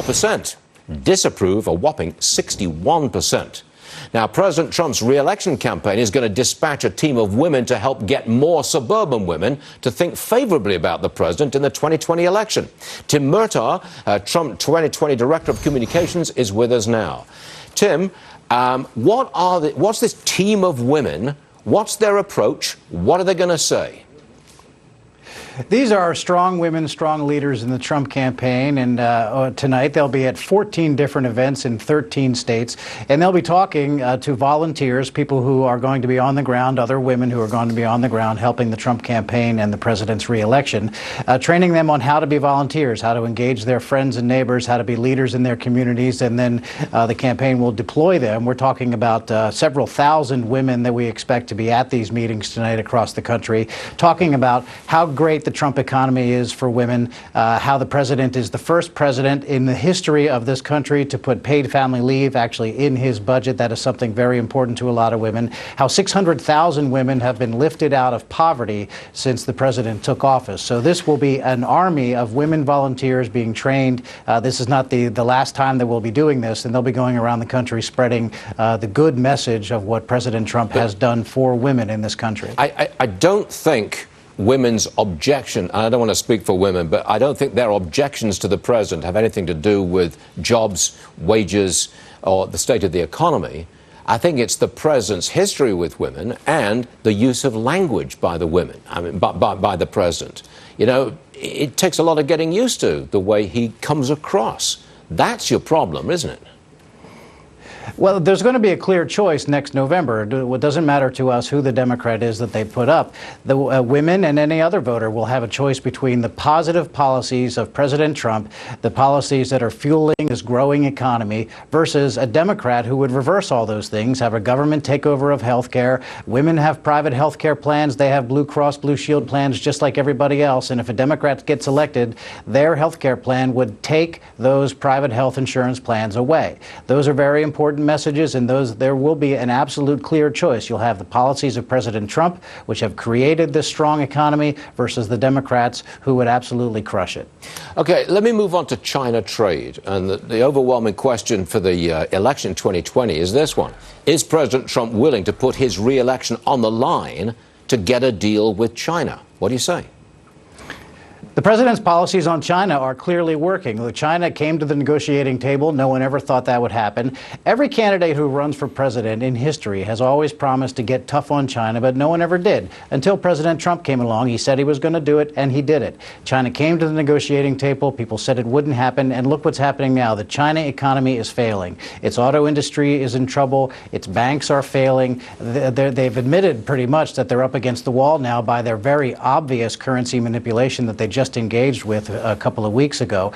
4%, disapprove a whopping 61%. Now, President Trump's re-election campaign is going to dispatch a team of women to help get more suburban women to think favorably about the president in the 2020 election. Tim Murtaugh, Trump 2020 Director of Communications, is with us now. Tim, what's this team of women? What's their approach? What are they going to say? These are strong women, strong leaders in the Trump campaign, and tonight they'll be at 14 different events in 13 states, and they'll be talking to volunteers, people who are going to be on the ground, other women who are going to be on the ground helping the Trump campaign and the president's re-election, training them on how to be volunteers, how to engage their friends and neighbors, how to be leaders in their communities, and then the campaign will deploy them. We're talking about several thousand women that we expect to be at these meetings tonight across the country, talking about how great the Trump economy is for women, how the president is the first president in the history of this country to put paid family leave actually in his budget. That is something very important to a lot of women. How 600,000 women have been lifted out of poverty since the president took office. So this will be an army of women volunteers being trained. This is not the last time that we'll be doing this, and they'll be going around the country spreading the good message of what President Trump has done for women in this country. I don't think women's objection, and I don't want to speak for women, but I don't think their objections to the president have anything to do with jobs, wages, or the state of the economy. I think it's the president's history with women and the use of language by the women, by the president. You know, it takes a lot of getting used to the way he comes across. That's your problem, isn't it? Well, there's going to be a clear choice next November. It doesn't matter to us who the Democrat is that they put up. The women and any other voter will have a choice between the positive policies of President Trump, the policies that are fueling this growing economy, versus a Democrat who would reverse all those things, have a government takeover of health care. Women have private health care plans. They have Blue Cross Blue Shield plans just like everybody else. And if a Democrat gets elected, their health care plan would take those private health insurance plans away. Those are very important messages, and there will be an absolute clear choice. You'll have the policies of President Trump, which have created this strong economy, versus the Democrats, who would absolutely crush it. Okay, let me move on to China trade. And the overwhelming question for the election 2020 is this one. Is President Trump willing to put his re-election on the line to get a deal with China? What do you say? The president's policies on China are clearly working. China came to the negotiating table. No one ever thought that would happen. Every candidate who runs for president in history has always promised to get tough on China, but no one ever did. Until President Trump came along, he said he was going to do it, and he did it. China came to the negotiating table. People said it wouldn't happen, and look what's happening now. The China economy is failing. Its auto industry is in trouble. Its banks are failing. They've admitted pretty much that they're up against the wall now by their very obvious currency manipulation that they just engaged with a couple of weeks ago.